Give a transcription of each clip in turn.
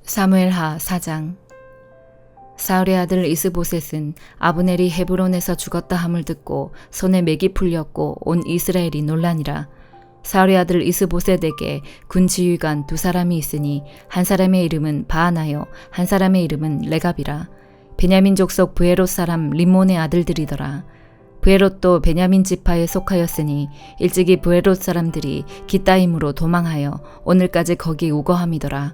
사무엘하 4장. 사울의 아들 이스보셋은 아브넬이 헤브론에서 죽었다 함을 듣고 손에 맥이 풀렸고 온 이스라엘이 놀라니라. 사울의 아들 이스보셋에게 군 지휘관 두 사람이 있으니 한 사람의 이름은 바하나요 한 사람의 이름은 레갑이라. 베냐민 족속 브에롯 사람 림몬의 아들들이더라. 브에롯도 베냐민 지파에 속하였으니 일찍이 브에롯 사람들이 기따임으로 도망하여 오늘까지 거기 우거함이더라.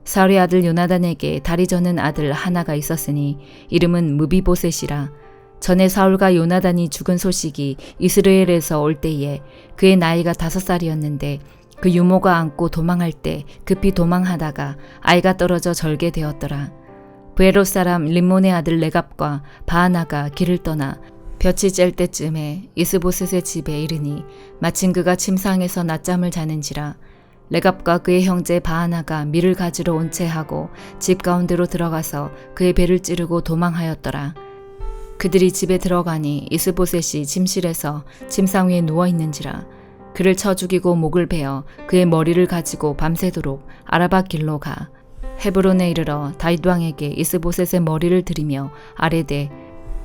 사울의 아들 요나단에게 다리 저는 아들 하나가 있었으니 이름은 무비보셋이라. 전에 사울과 요나단이 죽은 소식이 이스라엘에서 올 때에 그의 나이가 5살이었는데 그 유모가 안고 도망할 때 급히 도망하다가 아이가 떨어져 절게 되었더라. 브에롯 사람 림몬의 아들 레갑과 바하나가 길을 떠나 볕이 쬐을 때쯤에 이스보셋의 집에 이르니 마침 그가 침상에서 낮잠을 자는지라. 레갑과 그의 형제 바하나가 밀을 가지러 온 채 하고 집 가운데로 들어가서 그의 배를 찌르고 도망하였더라. 그들이 집에 들어가니 이스보셋이 침실에서 침상 위에 누워 있는지라. 그를 쳐 죽이고 목을 베어 그의 머리를 가지고 밤새도록 아라바 길로 가 헤브론에 이르러 다윗 왕에게 이스보셋의 머리를 들이며 아뢰되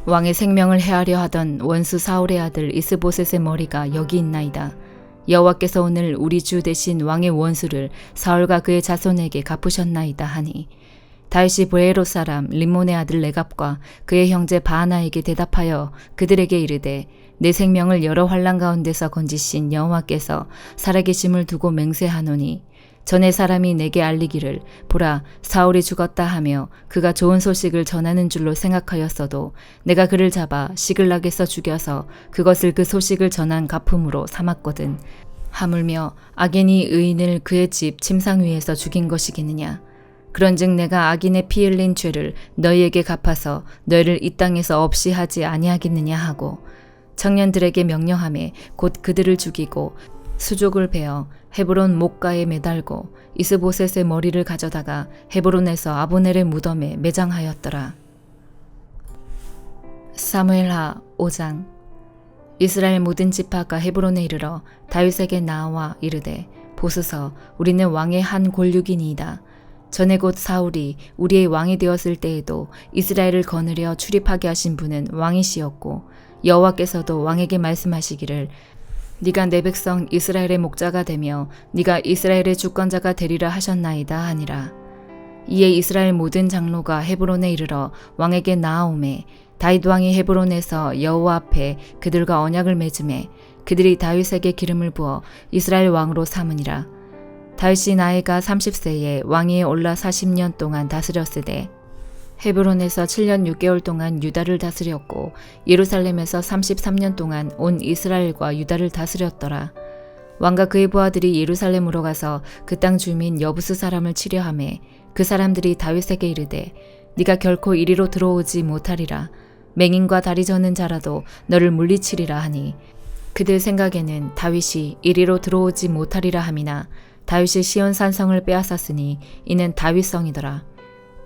왕의 생명을 해하려 하던 원수 사울의 아들 이스보셋의 머리가 여기 있나이다. 여호와께서 오늘 우리 주 대신 왕의 원수를 사울과 그의 자손에게 갚으셨나이다 하니 다윗이 브에롯 사람 림몬의 아들 레갑과 그의 형제 바하나에게 대답하여 그들에게 이르되 내 생명을 여러 환난 가운데서 건지신 여호와께서 살아계심을 두고 맹세하노니 전에 사람이 내게 알리기를 보라 사울이 죽었다 하며 그가 좋은 소식을 전하는 줄로 생각하였어도 내가 그를 잡아 시글락에서 죽여서 그것을 그 소식을 전한 갚음으로 삼았거든. 하물며 악인이 의인을 그의 집 침상 위에서 죽인 것이겠느냐. 그런즉 내가 악인의 피 흘린 죄를 너희에게 갚아서 너희를 이 땅에서 없이 하지 아니하겠느냐 하고 청년들에게 명령하매 곧 그들을 죽이고 수족을 베어 헤브론 목가에 매달고 이스보셋의 머리를 가져다가 헤브론에서 아브넬의 무덤에 매장하였더라. 사무엘하 5장. 이스라엘 모든 지파가 헤브론에 이르러 다윗에게 나와 이르되 보소서 우리는 왕의 한 골육이니이다. 전에 곧 사울이 우리의 왕이 되었을 때에도 이스라엘을 거느려 출입하게 하신 분은 왕이시었고 여호와께서도 왕에게 말씀하시기를 네가 내 백성 이스라엘의 목자가 되며 네가 이스라엘의 주권자가 되리라 하셨나이다 하니라. 이에 이스라엘 모든 장로가 헤브론에 이르러 왕에게 나아오매 다윗 왕이 헤브론에서 여호와 앞에 그들과 언약을 맺음에 그들이 다윗에게 기름을 부어 이스라엘 왕으로 삼으니라. 다윗이 나이가 30세에 왕위에 올라 40년 동안 다스렸으되 헤브론에서 7년 6개월 동안 유다를 다스렸고 예루살렘에서 33년 동안 온 이스라엘과 유다를 다스렸더라. 왕과 그의 부하들이 예루살렘으로 가서 그 땅 주민 여부스 사람을 치려하매 그 사람들이 다윗에게 이르되 네가 결코 이리로 들어오지 못하리라. 맹인과 다리 저는 자라도 너를 물리치리라 하니 그들 생각에는 다윗이 이리로 들어오지 못하리라 함이나 다윗이 시온 산성을 빼앗았으니 이는 다윗성이더라.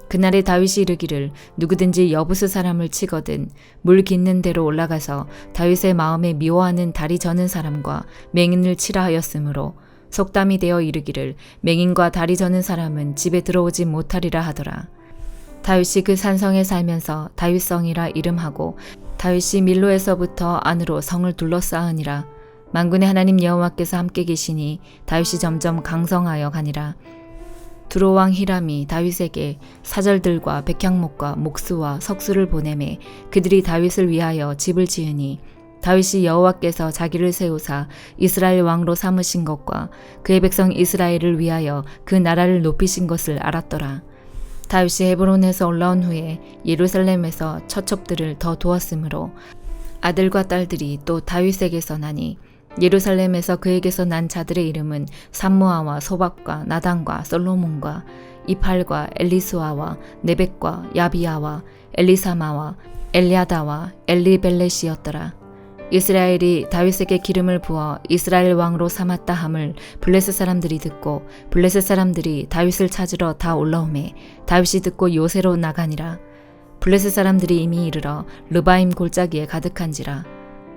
그날에 다윗이 이르기를 누구든지 여부스 사람을 치거든 물 깃는 데로 올라가서 다윗의 마음에 미워하는 다리 저는 사람과 맹인을 치라 하였으므로 속담이 되어 이르기를 맹인과 다리 저는 사람은 집에 들어오지 못하리라 하더라. 다윗이 그 산성에 살면서 다윗성이라 이름하고 다윗이 밀로에서부터 안으로 성을 둘러싸으니라. 만군의 하나님 여호와께서 함께 계시니 다윗이 점점 강성하여 가니라. 두로왕 히람이 다윗에게 사절들과 백향목과 목수와 석수를 보내매 그들이 다윗을 위하여 집을 지으니 다윗이 여호와께서 자기를 세우사 이스라엘 왕으로 삼으신 것과 그의 백성 이스라엘을 위하여 그 나라를 높이신 것을 알았더라. 다윗이 헤브론에서 올라온 후에 예루살렘에서 처첩들을 더 두었으므로 아들과 딸들이 또 다윗에게서 나니 예루살렘에서 그에게서 난 자들의 이름은 삼무아와 소박과 나단과 솔로몬과 이팔과 엘리수아와 네벡과 야비아와 엘리사마와 엘리아다와 엘리벨렛이었더라. 이스라엘이 다윗에게 기름을 부어 이스라엘 왕으로 삼았다 함을 블레셋 사람들이 듣고 블레셋 사람들이 다윗을 찾으러 다 올라오매 다윗이 듣고 요새로 나가니라. 블레셋 사람들이 이미 이르러 르바임 골짜기에 가득한지라.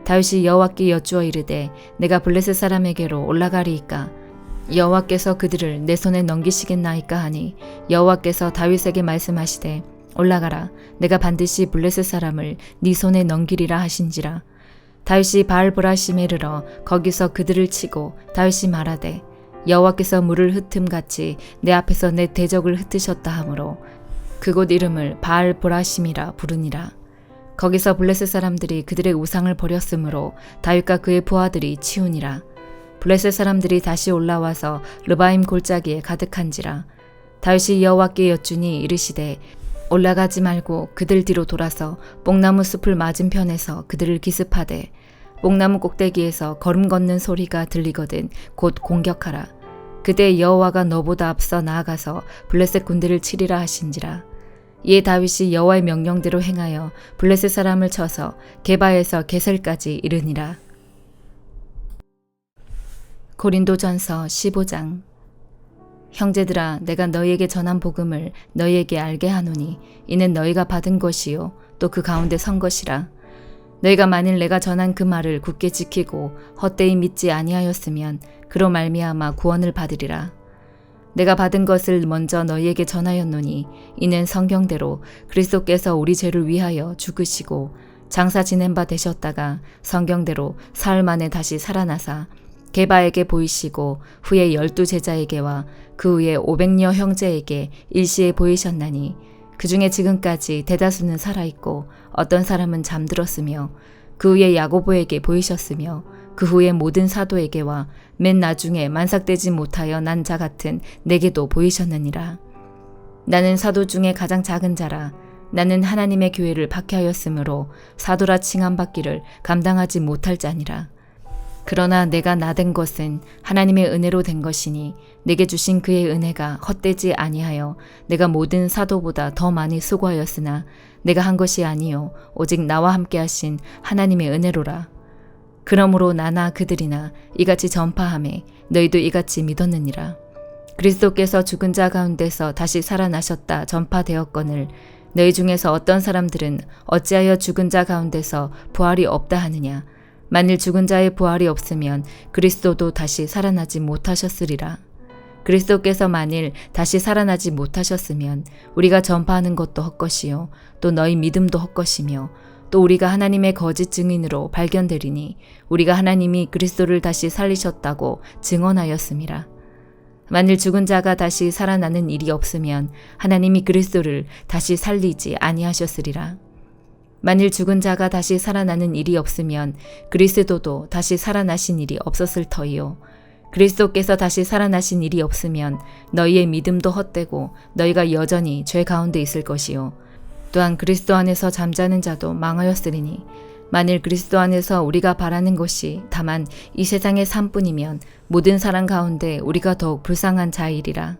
다윗이 여호와께 여쭈어 이르되 내가 블레셋 사람에게로 올라가리이까 여호와께서 그들을 내 손에 넘기시겠나이까 하니 여호와께서 다윗에게 말씀하시되 올라가라 내가 반드시 블레셋 사람을 네 손에 넘기리라 하신지라. 다윗이 바알보라심에 이르러 거기서 그들을 치고 다윗이 말하되 여호와께서 물을 흩음같이 내 앞에서 내 대적을 흩으셨다 하므로 그곳 이름을 바알보라심이라 부르니라. 거기서 블레셋 사람들이 그들의 우상을 버렸으므로 다윗과 그의 부하들이 치우니라. 블레셋 사람들이 다시 올라와서 르바임 골짜기에 가득한지라. 다윗이 여호와께 여쭈니 이르시되 올라가지 말고 그들 뒤로 돌아서 뽕나무 숲을 맞은편에서 그들을 기습하되 뽕나무 꼭대기에서 걸음 걷는 소리가 들리거든 곧 공격하라. 그때 여호와가 너보다 앞서 나아가서 블레셋 군대를 치리라 하신지라. 이에 다윗이 여호와의 명령대로 행하여 블레셋 사람을 쳐서 게바에서 게셀까지 이르니라. 고린도전서 15장. 형제들아 내가 너희에게 전한 복음을 너희에게 알게 하노니 이는 너희가 받은 것이요 또 그 가운데 선 것이라. 너희가 만일 내가 전한 그 말을 굳게 지키고 헛되이 믿지 아니하였으면 그로 말미암아 구원을 받으리라. 내가 받은 것을 먼저 너희에게 전하였노니 이는 성경대로 그리스도께서 우리 죄를 위하여 죽으시고 장사 지낸 바 되셨다가 성경대로 사흘 만에 다시 살아나사 게바에게 보이시고 후에 12 제자에게와 그 후에 500여 형제에게 일시에 보이셨나니 그 중에 지금까지 대다수는 살아있고 어떤 사람은 잠들었으며 그 후에 야고보에게 보이셨으며 그 후에 모든 사도에게와 맨 나중에 만삭되지 못하여 난 자 같은 내게도 보이셨느니라. 나는 사도 중에 가장 작은 자라. 나는 하나님의 교회를 박해하였으므로 사도라 칭함받기를 감당하지 못할 자니라. 그러나 내가 나된 것은 하나님의 은혜로 된 것이니 내게 주신 그의 은혜가 헛되지 아니하여 내가 모든 사도보다 더 많이 수고하였으나 내가 한 것이 아니요 오직 나와 함께 하신 하나님의 은혜로라. 그러므로 나나 그들이나 이같이 전파하매 너희도 이같이 믿었느니라. 그리스도께서 죽은 자 가운데서 다시 살아나셨다 전파되었거늘 너희 중에서 어떤 사람들은 어찌하여 죽은 자 가운데서 부활이 없다 하느냐. 만일 죽은 자의 부활이 없으면 그리스도도 다시 살아나지 못하셨으리라. 그리스도께서 만일 다시 살아나지 못하셨으면 우리가 전파하는 것도 헛것이요 또 너희 믿음도 헛것이며 또 우리가 하나님의 거짓 증인으로 발견되리니 우리가 하나님이 그리스도를 다시 살리셨다고 증언하였음이라. 만일 죽은 자가 다시 살아나는 일이 없으면 하나님이 그리스도를 다시 살리지 아니하셨으리라. 만일 죽은 자가 다시 살아나는 일이 없으면 그리스도도 다시 살아나신 일이 없었을 터이요. 그리스도께서 다시 살아나신 일이 없으면 너희의 믿음도 헛되고 너희가 여전히 죄 가운데 있을 것이요. 또한 그리스도 안에서 잠자는 자도 망하였으리니 만일 그리스도 안에서 우리가 바라는 것이 다만 이 세상의 삶뿐이면 모든 사람 가운데 우리가 더욱 불쌍한 자이리라.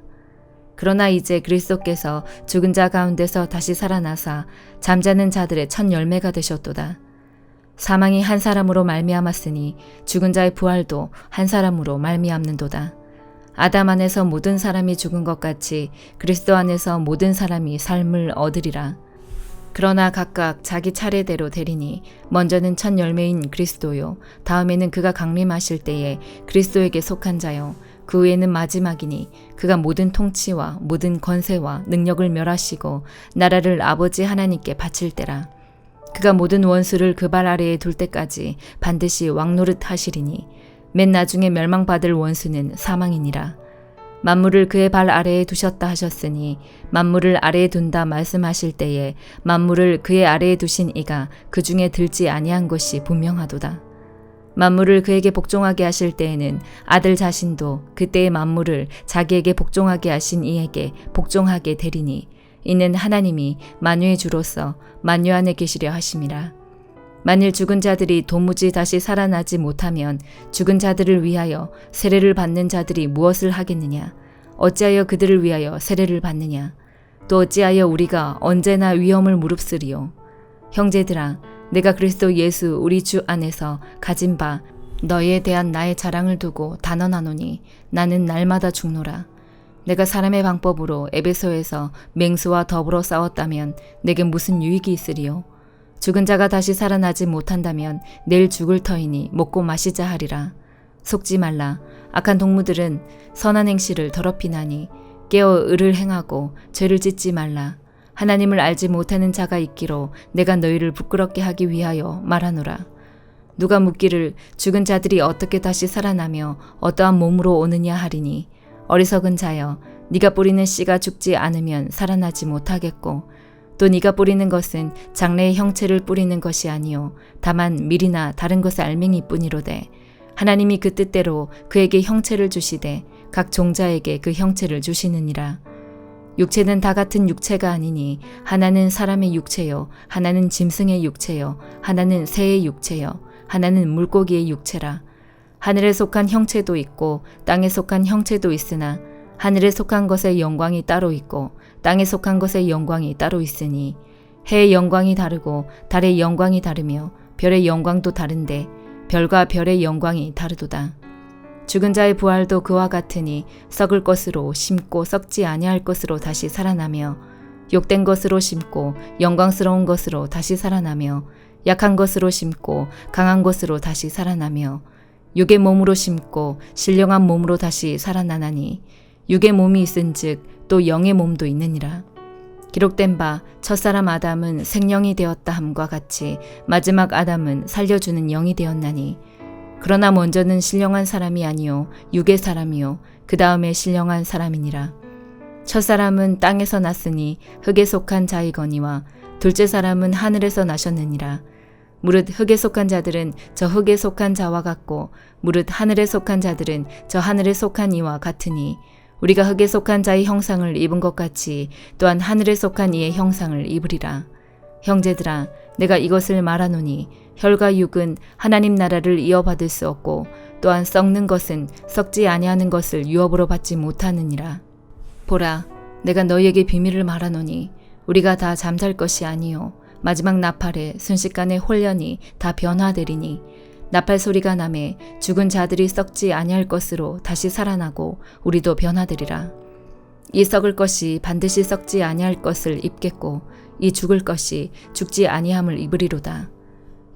그러나 이제 그리스도께서 죽은 자 가운데서 다시 살아나사 잠자는 자들의 첫 열매가 되셨도다. 사망이 한 사람으로 말미암았으니 죽은 자의 부활도 한 사람으로 말미암는도다. 아담 안에서 모든 사람이 죽은 것 같이 그리스도 안에서 모든 사람이 삶을 얻으리라. 그러나 각각 자기 차례대로 되리니 먼저는 첫 열매인 그리스도요 다음에는 그가 강림하실 때에 그리스도에게 속한 자요 그 후에는 마지막이니 그가 모든 통치와 모든 권세와 능력을 멸하시고 나라를 아버지 하나님께 바칠 때라. 그가 모든 원수를 그 발 아래에 둘 때까지 반드시 왕노릇 하시리니 맨 나중에 멸망받을 원수는 사망이니라. 만물을 그의 발 아래에 두셨다 하셨으니 만물을 아래에 둔다 말씀하실 때에 만물을 그의 아래에 두신 이가 그 중에 들지 아니한 것이 분명하도다. 만물을 그에게 복종하게 하실 때에는 아들 자신도 그때의 만물을 자기에게 복종하게 하신 이에게 복종하게 되리니 이는 하나님이 만유의 주로서 만유 안에 계시려 하심이라. 만일 죽은 자들이 도무지 다시 살아나지 못하면 죽은 자들을 위하여 세례를 받는 자들이 무엇을 하겠느냐? 어찌하여 그들을 위하여 세례를 받느냐? 또 어찌하여 우리가 언제나 위험을 무릅쓰리요? 형제들아, 내가 그리스도 예수 우리 주 안에서 가진 바 너희에 대한 나의 자랑을 두고 단언하노니 나는 날마다 죽노라. 내가 사람의 방법으로 에베소에서 맹수와 더불어 싸웠다면 내게 무슨 유익이 있으리요? 죽은 자가 다시 살아나지 못한다면 내일 죽을 터이니 먹고 마시자 하리라. 속지 말라. 악한 동무들은 선한 행실을 더럽히나니 깨어 의를 행하고 죄를 짓지 말라. 하나님을 알지 못하는 자가 있기로 내가 너희를 부끄럽게 하기 위하여 말하노라. 누가 묻기를 죽은 자들이 어떻게 다시 살아나며 어떠한 몸으로 오느냐 하리니 어리석은 자여 네가 뿌리는 씨가 죽지 않으면 살아나지 못하겠고 또 네가 뿌리는 것은 장래의 형체를 뿌리는 것이 아니요 다만 밀이나 다른 것의 알맹이뿐이로되 하나님이 그 뜻대로 그에게 형체를 주시되 각 종자에게 그 형체를 주시느니라. 육체는 다 같은 육체가 아니니 하나는 사람의 육체요 하나는 짐승의 육체요 하나는 새의 육체요 하나는 물고기의 육체라. 하늘에 속한 형체도 있고 땅에 속한 형체도 있으나 하늘에 속한 것의 영광이 따로 있고 땅에 속한 것의 영광이 따로 있으니 해의 영광이 다르고 달의 영광이 다르며 별의 영광도 다른데 별과 별의 영광이 다르도다. 죽은 자의 부활도 그와 같으니 썩을 것으로 심고 썩지 아니할 것으로 다시 살아나며 욕된 것으로 심고 영광스러운 것으로 다시 살아나며 약한 것으로 심고 강한 것으로 다시 살아나며 육의 몸으로 심고 신령한 몸으로 다시 살아나나니 육의 몸이 있은즉 또 영의 몸도 있느니라. 기록된 바 첫사람 아담은 생령이 되었다 함과 같이 마지막 아담은 살려주는 영이 되었나니 그러나 먼저는 신령한 사람이 아니요 육의 사람이요 그 다음에 신령한 사람이니라. 첫사람은 땅에서 났으니 흙에 속한 자이거니와 둘째 사람은 하늘에서 나셨느니라. 무릇 흙에 속한 자들은 저 흙에 속한 자와 같고 무릇 하늘에 속한 자들은 저 하늘에 속한 이와 같으니 우리가 흙에 속한 자의 형상을 입은 것 같이 또한 하늘에 속한 이의 형상을 입으리라. 형제들아 내가 이것을 말하노니 혈과 육은 하나님 나라를 이어받을 수 없고 또한 썩는 것은 썩지 아니하는 것을 유업으로 받지 못하느니라. 보라 내가 너희에게 비밀을 말하노니 우리가 다 잠잘 것이 아니요 마지막 나팔에 순식간에 홀연히 다 변화되리니 나팔 소리가 나매 죽은 자들이 썩지 아니할 것으로 다시 살아나고 우리도 변화되리라. 이 썩을 것이 반드시 썩지 아니할 것을 입겠고 이 죽을 것이 죽지 아니함을 입으리로다.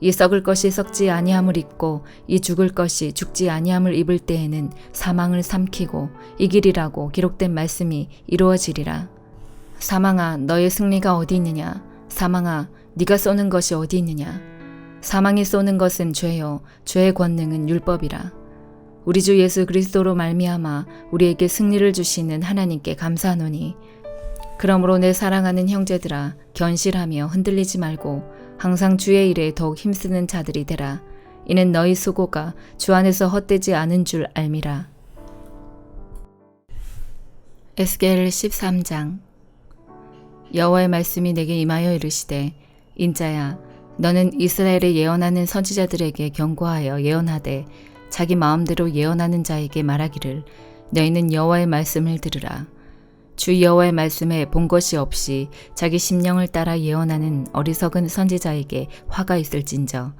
이 썩을 것이 썩지 아니함을 입고 이 죽을 것이 죽지 아니함을 입을 때에는 사망을 삼키고 이기리라고 기록된 말씀이 이루어지리라. 사망아 너의 승리가 어디 있느냐? 사망아 네가 쏘는 것이 어디 있느냐? 사망이 쏘는 것은 죄요 죄의 권능은 율법이라. 우리 주 예수 그리스도로 말미암아 우리에게 승리를 주시는 하나님께 감사하노니 그러므로 내 사랑하는 형제들아 견실하며 흔들리지 말고 항상 주의 일에 더욱 힘쓰는 자들이 되라. 이는 너희 수고가 주 안에서 헛되지 않은 줄 알미라. 에스겔 13장. 여호와의 말씀이 내게 임하여 이르시되 인자야 너는 이스라엘에 예언하는 선지자들에게 경고하여 예언하되 자기 마음대로 예언하는 자에게 말하기를 너희는 여호와의 말씀을 들으라. 주 여호와의 말씀에 본 것이 없이 자기 심령을 따라 예언하는 어리석은 선지자에게 화가 있을진저.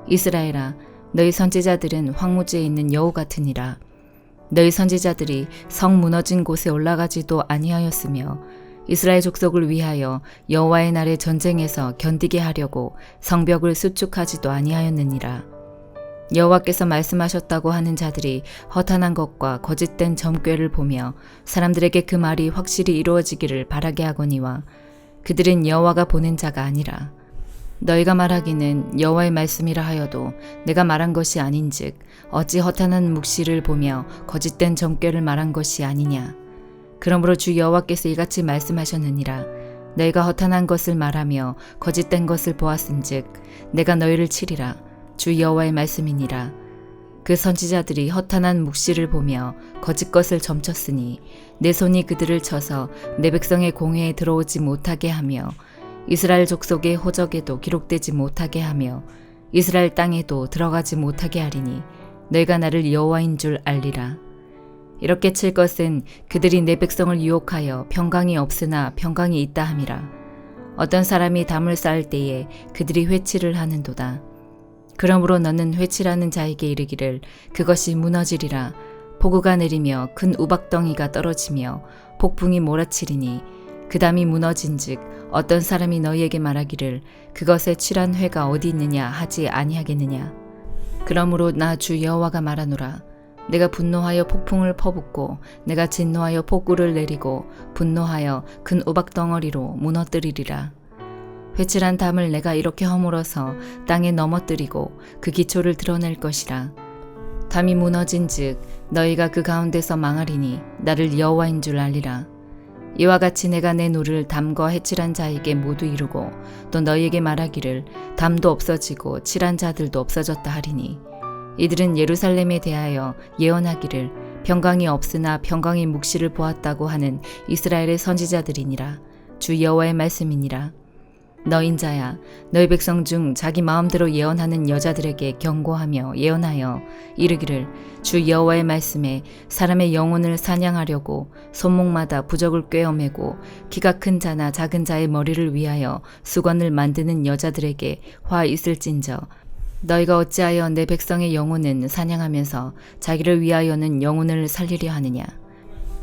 이스라엘아 너희 선지자들은 황무지에 있는 여우 같으니라. 너희 선지자들이 성 무너진 곳에 올라가지도 아니하였으며 이스라엘 족속을 위하여 여호와의 날의 전쟁에서 견디게 하려고 성벽을 수축하지도 아니하였느니라. 여호와께서 말씀하셨다고 하는 자들이 허탄한 것과 거짓된 점괘를 보며 사람들에게 그 말이 확실히 이루어지기를 바라게 하거니와 그들은 여호와가 보낸 자가 아니라. 너희가 말하기는 여호와의 말씀이라 하여도 내가 말한 것이 아닌즉 어찌 허탄한 묵시를 보며 거짓된 점괘를 말한 것이 아니냐. 그러므로 주 여호와께서 이같이 말씀하셨느니라. 너희가 허탄한 것을 말하며 거짓된 것을 보았은즉 내가 너희를 치리라. 주 여호와의 말씀이니라. 그 선지자들이 허탄한 묵시를 보며 거짓 것을 점쳤으니 내 손이 그들을 쳐서 내 백성의 공회에 들어오지 못하게 하며 이스라엘 족속의 호적에도 기록되지 못하게 하며 이스라엘 땅에도 들어가지 못하게 하리니 너희가 나를 여호와인 줄 알리라. 이렇게 칠 것은 그들이 내 백성을 유혹하여 평강이 없으나 평강이 있다 함이라. 어떤 사람이 담을 쌓을 때에 그들이 회치를 하는도다. 그러므로 너는 회치라는 자에게 이르기를 그것이 무너지리라. 폭우가 내리며 큰 우박덩이가 떨어지며 폭풍이 몰아치리니 그 담이 무너진즉 어떤 사람이 너희에게 말하기를 그것의 칠한 회가 어디 있느냐 하지 아니하겠느냐. 그러므로 나 주 여호와가 말하노라. 내가 분노하여 폭풍을 퍼붓고 내가 진노하여 폭우를 내리고 분노하여 큰 우박덩어리로 무너뜨리리라. 회칠한 담을 내가 이렇게 허물어서 땅에 넘어뜨리고 그 기초를 드러낼 것이라. 담이 무너진즉 너희가 그 가운데서 망하리니 나를 여호와인 줄 알리라. 이와 같이 내가 내 노를 담과 해칠한 자에게 모두 이루고 또 너희에게 말하기를 담도 없어지고 칠한 자들도 없어졌다 하리니 이들은 예루살렘에 대하여 예언하기를 평강이 없으나 평강의 묵시를 보았다고 하는 이스라엘의 선지자들이니라. 주 여호와의 말씀이니라. 너 인자야, 너희 백성 중 자기 마음대로 예언하는 여자들에게 경고하며 예언하여 이르기를 주 여호와의 말씀에 사람의 영혼을 사냥하려고 손목마다 부적을 꿰어매고 키가 큰 자나 작은 자의 머리를 위하여 수건을 만드는 여자들에게 화 있을진저 너희가 어찌하여 내 백성의 영혼은 사냥하면서 자기를 위하여는 영혼을 살리려 하느냐.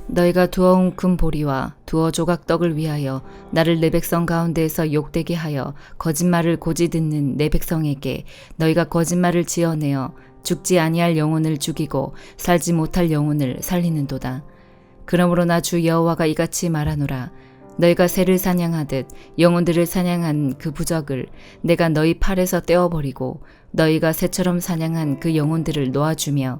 너희가 두어온 금 보리와 두어 조각 떡을 위하여 나를 내 백성 가운데에서 욕되게 하여 거짓말을 고지 듣는 내 백성에게 너희가 거짓말을 지어내어 죽지 아니할 영혼을 죽이고 살지 못할 영혼을 살리는도다. 그러므로 나 주 여호와가 이같이 말하노라. 너희가 새를 사냥하듯 영혼들을 사냥한 그 부적을 내가 너희 팔에서 떼어버리고 너희가 새처럼 사냥한 그 영혼들을 놓아주며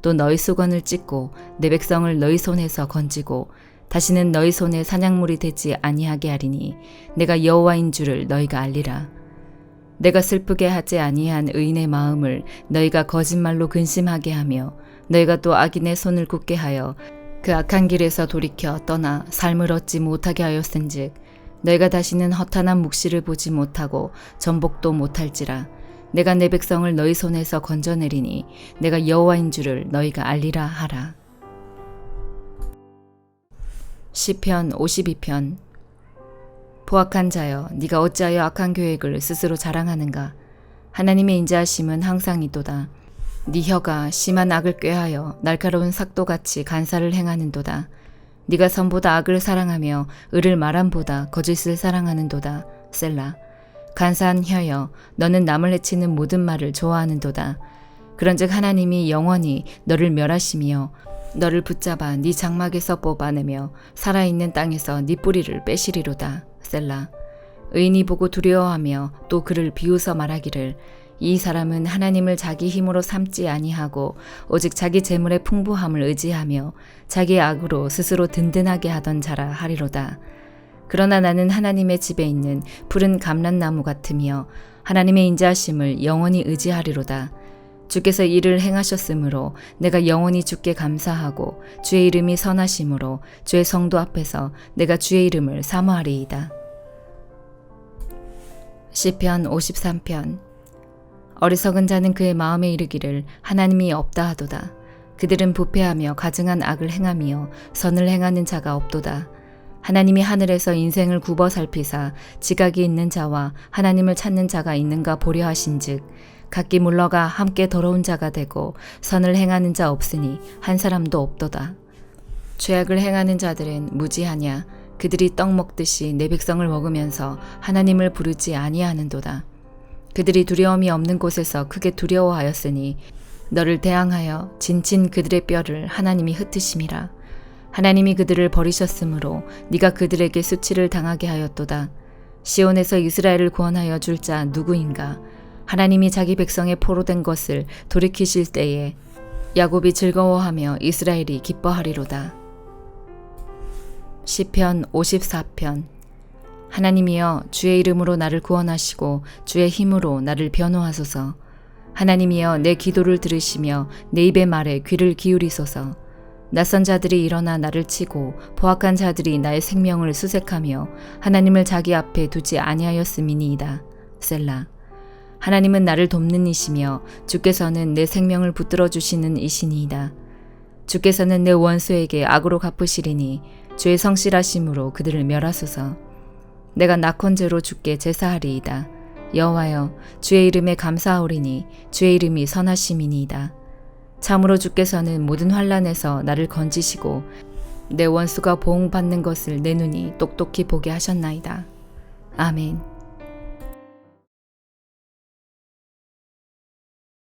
또 너희 수건을 찢고 내 백성을 너희 손에서 건지고 다시는 너희 손에 사냥물이 되지 아니하게 하리니 내가 여호와인 줄을 너희가 알리라. 내가 슬프게 하지 아니한 의인의 마음을 너희가 거짓말로 근심하게 하며 너희가 또 악인의 손을 굳게 하여 그 악한 길에서 돌이켜 떠나 삶을 얻지 못하게 하였은즉 너희가 다시는 허탄한 묵시를 보지 못하고 전복도 못할지라. 내가 내 백성을 너희 손에서 건져내리니 내가 여호와인 줄을 너희가 알리라 하라. 시편 52편. 포악한 자여, 네가 어찌하여 악한 계획을 스스로 자랑하는가. 하나님의 인자하심은 항상 있도다. 네 혀가 심한 악을 꾀하여 날카로운 삭도같이 간사를 행하는도다. 네가 선보다 악을 사랑하며 을을 말함보다 거짓을 사랑하는도다. 셀라. 간사한 혀여, 너는 남을 해치는 모든 말을 좋아하는도다. 그런즉 하나님이 영원히 너를 멸하시며 너를 붙잡아 네 장막에서 뽑아내며 살아있는 땅에서 네 뿌리를 빼시리로다. 셀라. 의인이 보고 두려워하며 또 그를 비웃어 말하기를 이 사람은 하나님을 자기 힘으로 삼지 아니하고 오직 자기 재물의 풍부함을 의지하며 자기의 악으로 스스로 든든하게 하던 자라 하리로다. 그러나 나는 하나님의 집에 있는 푸른 감람나무 같으며 하나님의 인자하심을 영원히 의지하리로다. 주께서 이를 행하셨으므로 내가 영원히 주께 감사하고 주의 이름이 선하심으로 주의 성도 앞에서 내가 주의 이름을 사모하리이다. 시편 53편. 어리석은 자는 그의 마음에 이르기를 하나님이 없다 하도다. 그들은 부패하며 가증한 악을 행하며 선을 행하는 자가 없도다. 하나님이 하늘에서 인생을 굽어 살피사 지각이 있는 자와 하나님을 찾는 자가 있는가 보려 하신즉 각기 물러가 함께 더러운 자가 되고 선을 행하는 자 없으니 한 사람도 없도다. 죄악을 행하는 자들은 무지하냐. 그들이 떡 먹듯이 내 백성을 먹으면서 하나님을 부르지 아니하는도다. 그들이 두려움이 없는 곳에서 크게 두려워하였으니 너를 대항하여 진친 그들의 뼈를 하나님이 흩으심이라. 하나님이 그들을 버리셨으므로 네가 그들에게 수치를 당하게 하였도다. 시온에서 이스라엘을 구원하여 줄 자 누구인가. 하나님이 자기 백성의 포로된 것을 돌이키실 때에 야곱이 즐거워하며 이스라엘이 기뻐하리로다. 시편 54편. 하나님이여, 주의 이름으로 나를 구원하시고 주의 힘으로 나를 변호하소서. 하나님이여, 내 기도를 들으시며 내 입의 말에 귀를 기울이소서. 낯선 자들이 일어나 나를 치고 포악한 자들이 나의 생명을 수색하며 하나님을 자기 앞에 두지 아니하였음이니이다. 셀라. 하나님은 나를 돕는 이시며 주께서는 내 생명을 붙들어 주시는 이시니이다. 주께서는 내 원수에게 악으로 갚으시리니 주의 성실하심으로 그들을 멸하소서. 내가 낙헌제로 주께 제사하리이다. 여호와여, 주의 이름에 감사하오리니 주의 이름이 선하심이니이다. 참으로 주께서는 모든 환난에서 나를 건지시고 내 원수가 보응받는 것을 내 눈이 똑똑히 보게 하셨나이다. 아멘.